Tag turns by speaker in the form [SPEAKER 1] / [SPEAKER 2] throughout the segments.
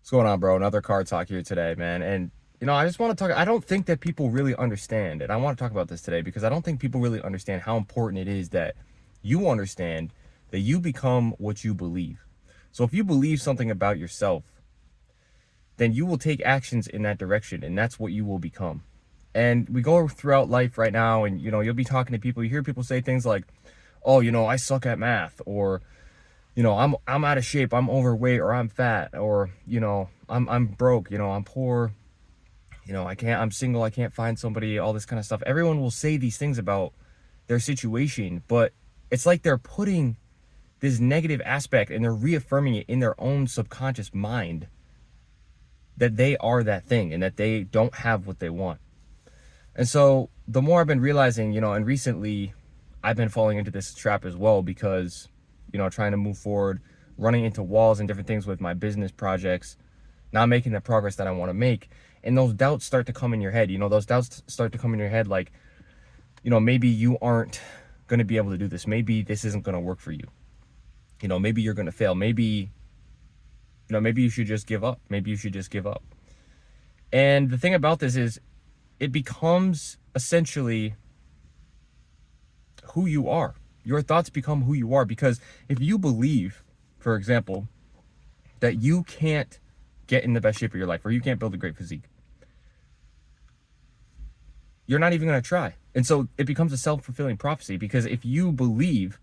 [SPEAKER 1] What's going on, bro? Another car talk here today, man. And, I just want to talk. I don't think that people really understand, and I want to talk about this today because I don't think people really understand how important it is that you understand that you become what you believe. So if you believe something about yourself, then you will take actions in that direction, and that's what you will become. And we go throughout life right now, and, you'll be talking to people. You hear people say things like, oh, I suck at math, or, I'm out of shape, I'm overweight, or I'm fat, or, I'm broke, I'm poor, I'm single, I can't find somebody, all this kind of stuff. Everyone will say these things about their situation, but it's like they're putting this negative aspect and they're reaffirming it in their own subconscious mind that they are that thing and that they don't have what they want. And so the more I've been realizing, and recently I've been falling into this trap as well because, trying to move forward, running into walls and different things with my business projects, not making the progress that I want to make. And those doubts start to come in your head. Those doubts start to come in your head like, maybe you aren't going to be able to do this. Maybe this isn't going to work for you. Maybe you're going to fail. Maybe you should just give up. Maybe you should just give up. And the thing about this is it becomes essentially who you are. Your thoughts become who you are, because if you believe, for example, that you can't get in the best shape of your life, or you can't build a great physique, you're not even going to try. And so it becomes a self-fulfilling prophecy, because if you believe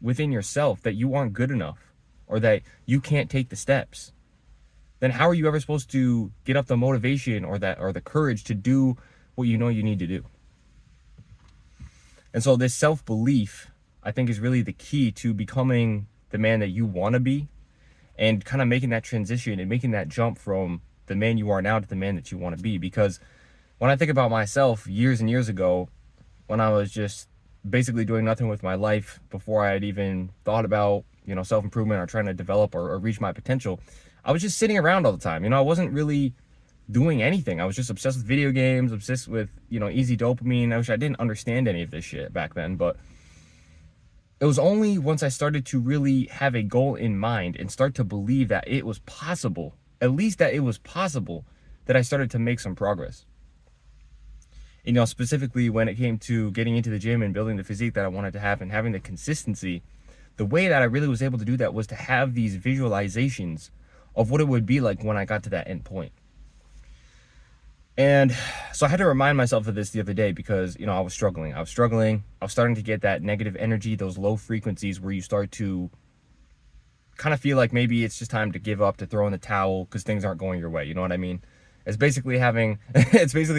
[SPEAKER 1] within yourself that you aren't good enough or that you can't take the steps, then how are you ever supposed to get up the motivation or the courage to do what you know you need to do? And so this self-belief, I think, is really the key to becoming the man that you want to be, and kind of making that transition and making that jump from the man you are now to the man that you want to be. Because when I think about myself years and years ago, when I was just basically doing nothing with my life, before I had even thought about, self-improvement or trying to develop or reach my potential, I was just sitting around all the time. I wasn't really doing anything. I was just obsessed with video games, obsessed with, easy dopamine. I didn't understand any of this shit back then, but it was only once I started to really have a goal in mind and start to believe that it was possible, at least that it was possible, that I started to make some progress. Specifically when it came to getting into the gym and building the physique that I wanted to have and having the consistency, the way that I really was able to do that was to have these visualizations of what it would be like when I got to that end point. And so I had to remind myself of this the other day because, I was struggling. I was starting to get that negative energy, those low frequencies where you start to kind of feel like maybe it's just time to give up, to throw in the towel because things aren't going your way. You know what I mean? It's basically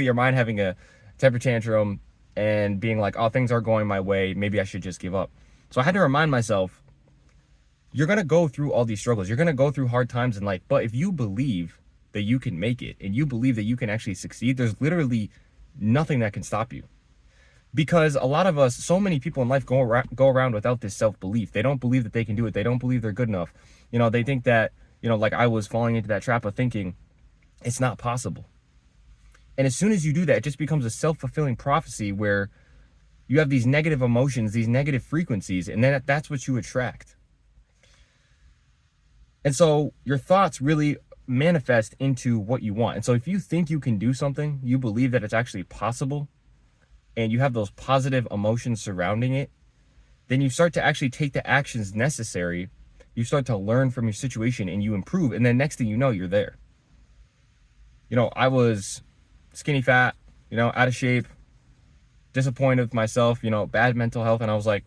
[SPEAKER 1] your mind having a temper tantrum and being like, oh, things aren't going my way, maybe I should just give up. So I had to remind myself, you're going to go through all these struggles. You're going to go through hard times in life. But if you believe that you can make it and you believe that you can actually succeed, there's literally nothing that can stop you. Because a lot of us, so many people in life go around without this self-belief. They don't believe that they can do it. They don't believe they're good enough. They think that, like I was falling into that trap of thinking it's not possible. And as soon as you do that, it just becomes a self-fulfilling prophecy where you have these negative emotions, these negative frequencies, and then that's what you attract. And so your thoughts really manifest into what you want. And so if you think you can do something, you believe that it's actually possible, and you have those positive emotions surrounding it, then you start to actually take the actions necessary. You start to learn from your situation and you improve. And then next thing you know, you're there. I was skinny fat, out of shape, disappointed with myself, bad mental health. And I was like,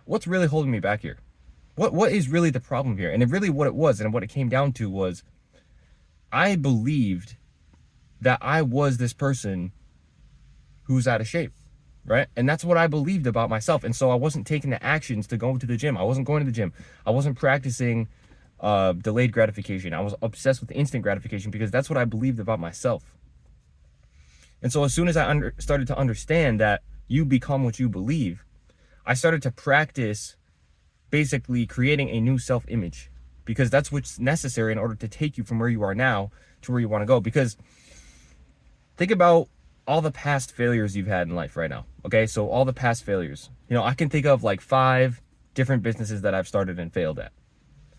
[SPEAKER 1] what's really holding me back here? What is really the problem here? And what it was and what it came down to was I believed that I was this person who's out of shape, right? And that's what I believed about myself. And so I wasn't taking the actions to go to the gym. I wasn't going to the gym. I wasn't practicing delayed gratification. I was obsessed with instant gratification because that's what I believed about myself. And so as soon as I started to understand that you become what you believe, I started to practice basically creating a new self-image, because that's what's necessary in order to take you from where you are now to where you want to go. Because think about all the past failures you've had in life right now. Okay, so all the past failures. I can think of like 5 different businesses that I've started and failed at.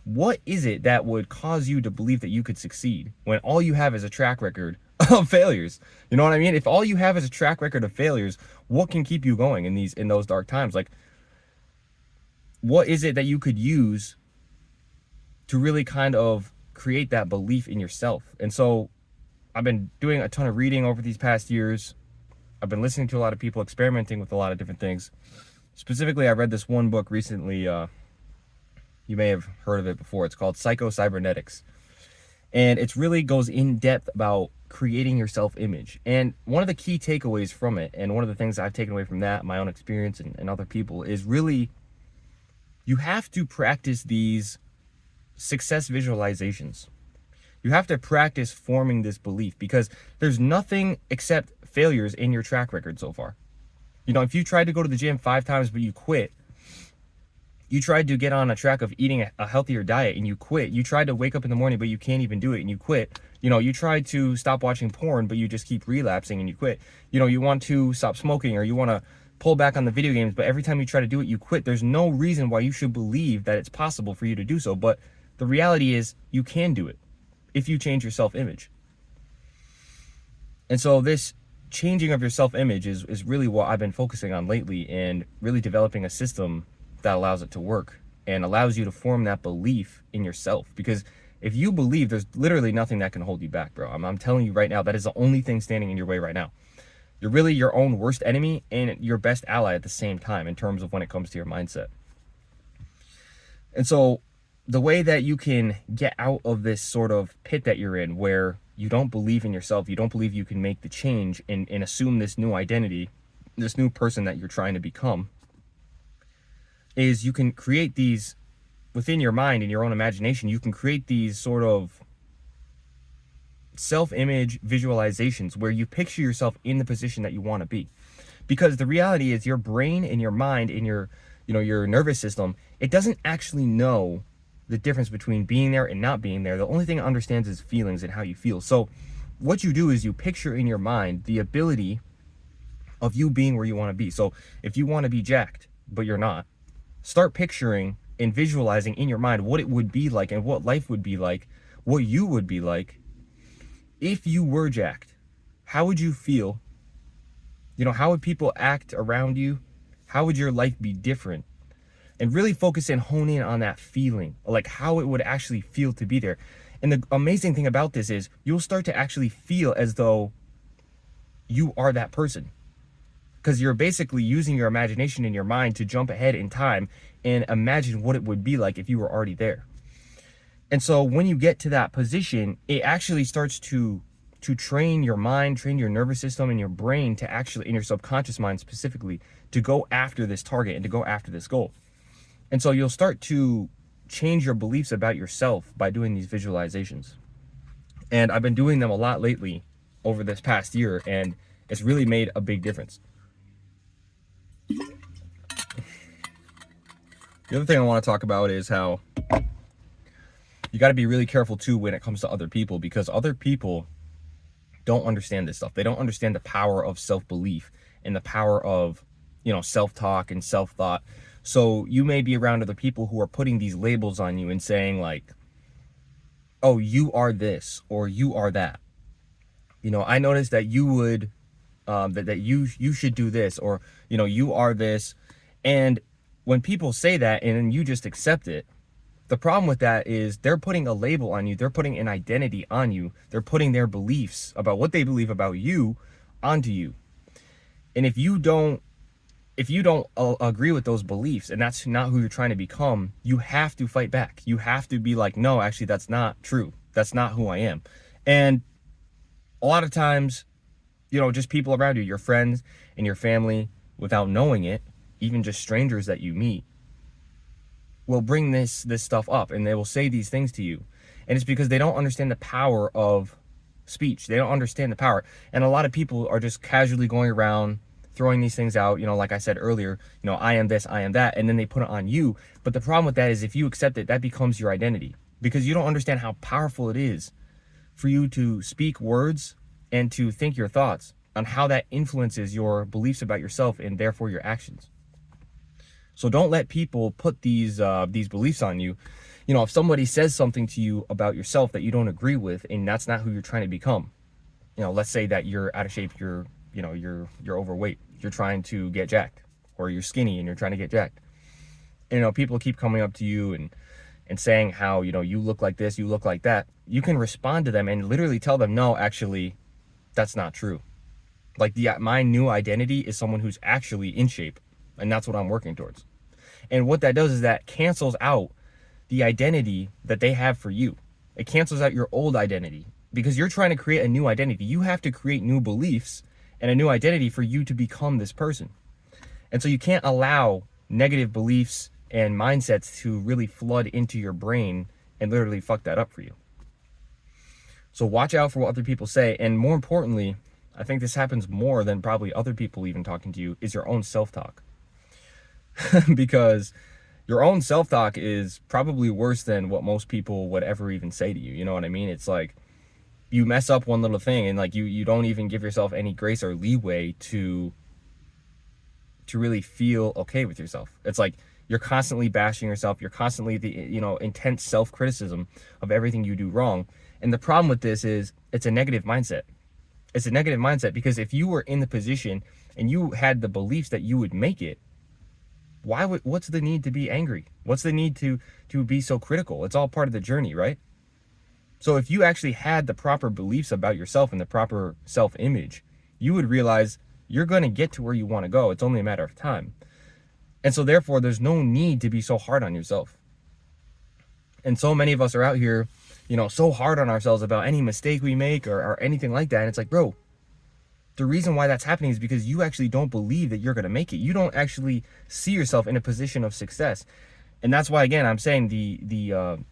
[SPEAKER 1] What is it that would cause you to believe that you could succeed when all you have is a track record of failures? You know what I mean? If all you have is a track record of failures, what can keep you going in those dark times? Like, what is it that you could use to really kind of create that belief in yourself? And so I've been doing a ton of reading over these past years. I've been listening to a lot of people, experimenting with a lot of different things. Specifically, I read this one book recently. You may have heard of it before. It's called Psycho-Cybernetics. And it really goes in depth about creating your self-image. And one of the key takeaways from it, and one of the things I've taken away from that, my own experience and other people, is really you have to practice these success visualizations. You have to practice forming this belief, because there's nothing except failures in your track record so far. You know, if you tried to go to the gym 5 times but you quit, you tried to get on a track of eating a healthier diet and you quit. You tried to wake up in the morning but you can't even do it and you quit. You know, you tried to stop watching porn but you just keep relapsing and you quit. You know, you want to stop smoking, or you want to pull back on the video games, but every time you try to do it, you quit. There's no reason why you should believe that it's possible for you to do so. But the reality is you can do it if you change your self-image. And so this changing of your self-image is really what I've been focusing on lately, and really developing a system that allows it to work and allows you to form that belief in yourself. Because if you believe, there's literally nothing that can hold you back, bro. I'm telling you right now, that is the only thing standing in your way right now. You're really your own worst enemy and your best ally at the same time, in terms of when it comes to your mindset. And so the way that you can get out of this sort of pit that you're in, where you don't believe in yourself, you don't believe you can make the change and assume this new identity, this new person that you're trying to become, is you can create these within your mind, in your own imagination. You can create these sort of self-image visualizations where you picture yourself in the position that you want to be. Because the reality is, your brain and your mind and your nervous system, it doesn't actually know the difference between being there and not being there. The only thing it understands is feelings and how you feel. So what you do is you picture in your mind the ability of you being where you want to be. So if you want to be jacked but you're not, start picturing and visualizing in your mind what it would be like and what life would be like, what you would be like if you were jacked. How would you feel? You know, how would people act around you? How would your life be different? And really focus and hone in on that feeling, like how it would actually feel to be there. And the amazing thing about this is you'll start to actually feel as though you are that person, because you're basically using your imagination in your mind to jump ahead in time and imagine what it would be like if you were already there. And so when you get to that position, it actually starts to train your mind, train your nervous system and your brain to actually, in your subconscious mind specifically, to go after this target and to go after this goal. And so you'll start to change your beliefs about yourself by doing these visualizations. And I've been doing them a lot lately over this past year, and it's really made a big difference. The other thing I want to talk about is how you got to be really careful too when it comes to other people, because other people don't understand this stuff. They don't understand the power of self-belief and the power of, self-talk and self-thought. So you may be around other people who are putting these labels on you and saying like, oh, you are this or you are that. I noticed that you would, that you should do this, or, you are this. And when people say that and you just accept it, the problem with that is they're putting a label on you. They're putting an identity on you. They're putting their beliefs about what they believe about you onto you. And if you don't agree with those beliefs, and that's not who you're trying to become, you have to fight back. You have to be like, no, actually, that's not true. That's not who I am. And a lot of times, just people around you, your friends and your family, without knowing it, even just strangers that you meet, will bring this stuff up, and they will say these things to you. And it's because they don't understand the power of speech. They don't understand the power. And a lot of people are just casually going around throwing these things out, like I said earlier, I am this, I am that, and then they put it on you. But the problem with that is if you accept it, that becomes your identity, because you don't understand how powerful it is for you to speak words and to think your thoughts, on how that influences your beliefs about yourself and therefore your actions. So don't let people put these beliefs on you. if somebody says something to you about yourself that you don't agree with, and that's not who you're trying to become, let's say that you're out of shape, you're overweight, you're trying to get jacked, or you're skinny and you're trying to get jacked. And, people keep coming up to you and saying how, you look like this, you look like that. You can respond to them and literally tell them, no, actually, that's not true. Like, my new identity is someone who's actually in shape, and that's what I'm working towards. And what that does is that cancels out the identity that they have for you. It cancels out your old identity, because you're trying to create a new identity. You have to create new beliefs and a new identity for you to become this person. And so you can't allow negative beliefs and mindsets to really flood into your brain and literally fuck that up for you. So watch out for what other people say. And more importantly, I think this happens more than probably other people even talking to you, is your own self-talk. Because your own self-talk is probably worse than what most people would ever even say to you. You know what I mean? It's like, you mess up one little thing and like you don't even give yourself any grace or leeway to really feel okay with yourself. It's like you're constantly bashing yourself. You're constantly intense self-criticism of everything you do wrong. And the problem with this is it's a negative mindset. It's a negative mindset because if you were in the position and you had the beliefs that you would make it, what's the need to be angry? What's the need to be so critical? It's all part of the journey, right? So if you actually had the proper beliefs about yourself and the proper self-image, you would realize you're going to get to where you want to go. It's only a matter of time. And so therefore, there's no need to be so hard on yourself. And so many of us are out here, so hard on ourselves about any mistake we make or anything like that. And it's like, bro, the reason why that's happening is because you actually don't believe that you're going to make it. You don't actually see yourself in a position of success. And that's why, again, I'm saying the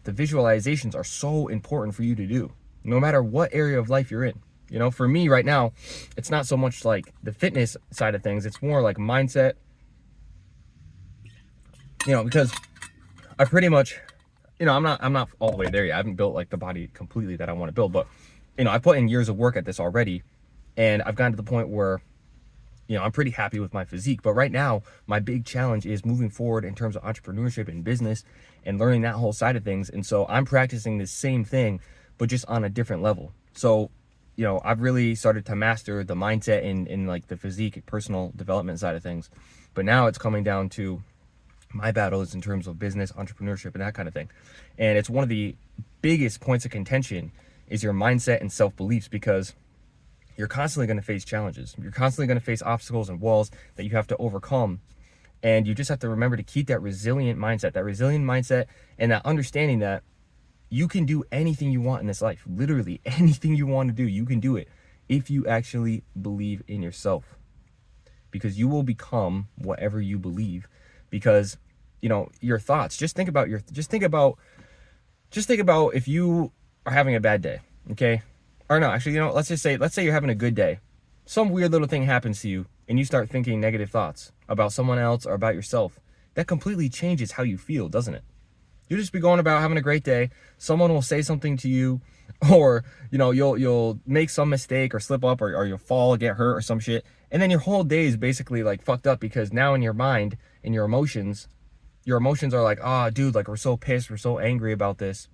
[SPEAKER 1] visualizations are so important for you to do, no matter what area of life you're in. For me right now, it's not so much like the fitness side of things. It's more like mindset, because I pretty much, I'm not all the way there yet. I haven't built like the body completely that I want to build, but, I put in years of work at this already, and I've gotten to the point where, I'm pretty happy with my physique. But right now, my big challenge is moving forward in terms of entrepreneurship and business and learning that whole side of things. And so I'm practicing the same thing, but just on a different level. So, I've really started to master the mindset in like the physique, personal development side of things. But now it's coming down to my battles in terms of business, entrepreneurship, and that kind of thing. And it's one of the biggest points of contention is your mindset and self-beliefs, because you're constantly going to face challenges. You're constantly going to face obstacles and walls that you have to overcome. And you just have to remember to keep that resilient mindset and that understanding that you can do anything you want in this life. Literally anything you want to do, you can do it if you actually believe in yourself. Because you will become whatever you believe. Because, your thoughts, just think about if you are having a bad day, okay? Or no, actually, let's say you're having a good day. Some weird little thing happens to you and you start thinking negative thoughts about someone else or about yourself. That completely changes how you feel, doesn't it? You'll just be going about having a great day. Someone will say something to you, or, you'll make some mistake or slip up or you'll fall, get hurt or some shit. And then your whole day is basically like fucked up, because now in your mind, in your emotions are like, oh, dude, like we're so pissed, we're so angry about this.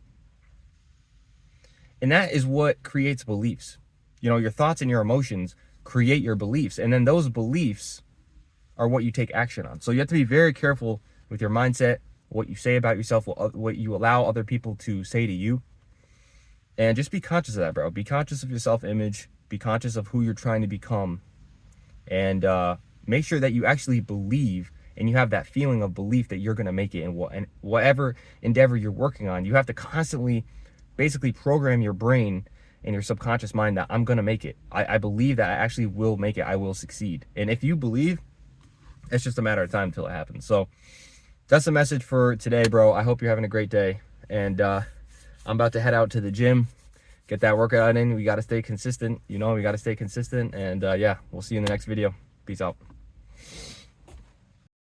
[SPEAKER 1] And that is what creates beliefs. Your thoughts and your emotions create your beliefs. And then those beliefs are what you take action on. So you have to be very careful with your mindset, what you say about yourself, what you allow other people to say to you. And just be conscious of that, bro. Be conscious of your self-image. Be conscious of who you're trying to become. And make sure that you actually believe and you have that feeling of belief that you're going to make it in whatever endeavor you're working on. You have to constantly basically program your brain and your subconscious mind that I'm going to make it. I believe that I actually will make it. I will succeed. And if you believe, it's just a matter of time until it happens. So that's the message for today, bro. I hope you're having a great day. And I'm about to head out to the gym, get that workout in. We got to stay consistent. We got to stay consistent. And yeah, we'll see you in the next video. Peace out.